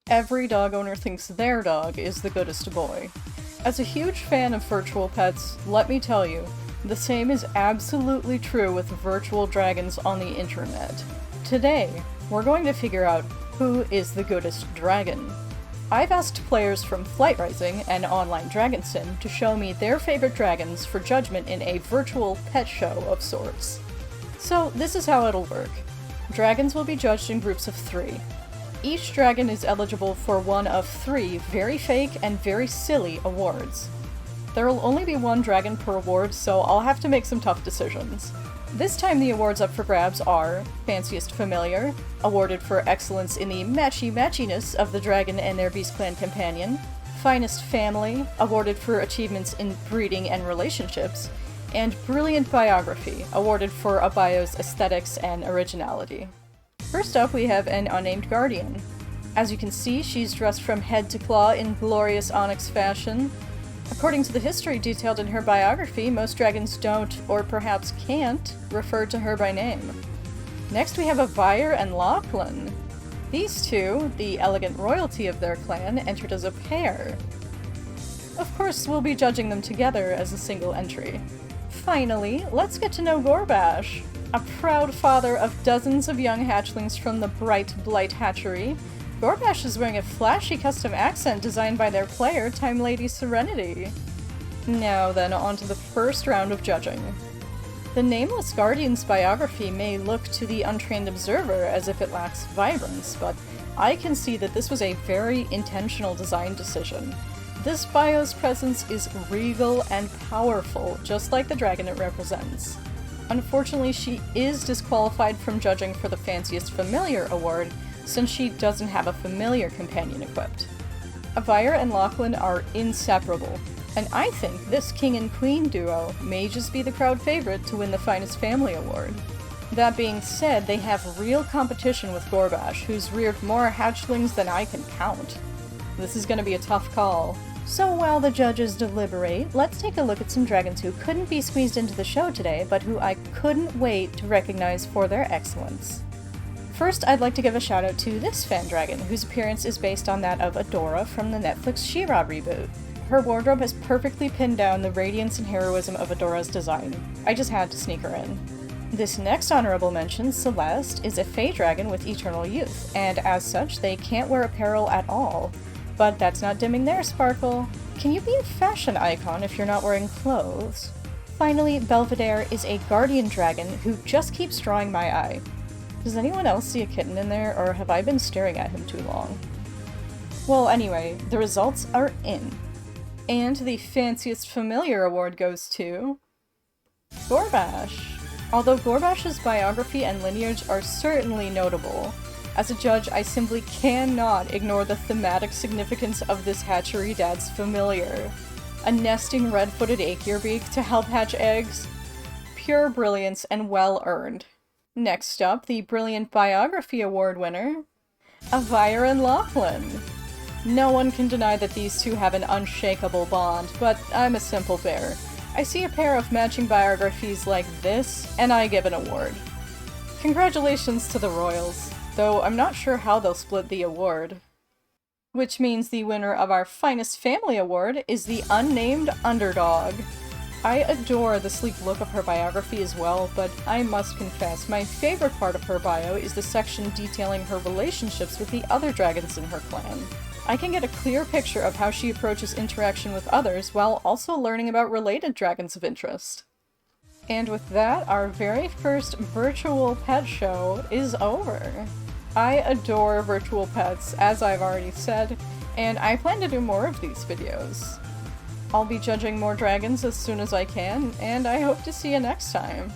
every dog owner thinks their dog is the goodest boy. As a huge fan of virtual pets, let me tell you, the same is absolutely true with virtual dragons on the internet. Today, we're going to figure out who is the goodest dragon. I've asked players from Flight Rising and Online Dragon Sim to show me their favorite dragons for judgment in a virtual pet show of sorts. So this is how it'll work. Dragons will be judged in groups of 3. Each dragon is eligible for one of 3 very fake and very silly awards. There will only be one dragon per award, so I'll have to make some tough decisions. This time the awards up for grabs are Fanciest Familiar, awarded for excellence in the matchy-matchiness of the dragon and their Beast Clan companion, Finest Family, awarded for achievements in breeding and relationships, and Brilliant Biography, awarded for a bio's aesthetics and originality. First up, we have an unnamed guardian. As you can see, she's dressed from head to claw in glorious onyx fashion. According to the history detailed in her biography, most dragons don't, or perhaps can't, refer to her by name. Next we have Avire and Lachlan. These two, the elegant royalty of their clan, entered as a pair. Of course, we'll be judging them together as a single entry. Finally, let's get to know Gorbash, a proud father of dozens of young hatchlings from the Bright Blight hatchery. Gorbash is wearing a flashy custom accent designed by their player, Time Lady Serenity. Now then, on to the first round of judging. The Nameless Guardian's biography may look to the untrained observer as if it lacks vibrance, but I can see that this was a very intentional design decision. This bio's presence is regal and powerful, just like the dragon it represents. Unfortunately, she is disqualified from judging for the Fanciest Familiar award, since she doesn't have a familiar companion equipped. Avire and Lachlan are inseparable, and I think this king and queen duo may just be the crowd favorite to win the Finest Family award. That being said, they have real competition with Gorbash, who's reared more hatchlings than I can count. This is gonna be a tough call. So while the judges deliberate, let's take a look at some dragons who couldn't be squeezed into the show today, but who I couldn't wait to recognize for their excellence. First, I'd like to give a shout out to this fan dragon, whose appearance is based on that of Adora from the Netflix She-Ra reboot. Her wardrobe has perfectly pinned down the radiance and heroism of Adora's design. I just had to sneak her in. This next honorable mention, Celeste, is a Fey dragon with eternal youth, and as such, they can't wear apparel at all. But that's not dimming their sparkle. Can you be a fashion icon if you're not wearing clothes? Finally, Belvedere is a guardian dragon who just keeps drawing my eye. Does anyone else see a kitten in there, or have I been staring at him too long? Well, anyway, the results are in. And the Fanciest Familiar award goes to Gorbash. Although Gorbash's biography and lineage are certainly notable, as a judge, I simply cannot ignore the thematic significance of this hatchery dad's familiar. A nesting red-footed Aegirbeak to help hatch eggs? Pure brilliance and well-earned. Next up, the Brilliant Biography Award winner, Avire and Lachlan. No one can deny that these two have an unshakable bond, but I'm a simple bear. I see a pair of matching biographies like this, and I give an award. Congratulations to the Royals, though I'm not sure how they'll split the award. Which means the winner of our Finest Family award is the unnamed Underdog. I adore the sleek look of her biography as well, but I must confess, my favorite part of her bio is the section detailing her relationships with the other dragons in her clan. I can get a clear picture of how she approaches interaction with others while also learning about related dragons of interest. And with that, our very first virtual pet show is over. I adore virtual pets, as I've already said, and I plan to do more of these videos. I'll be judging more dragons as soon as I can, and I hope to see you next time.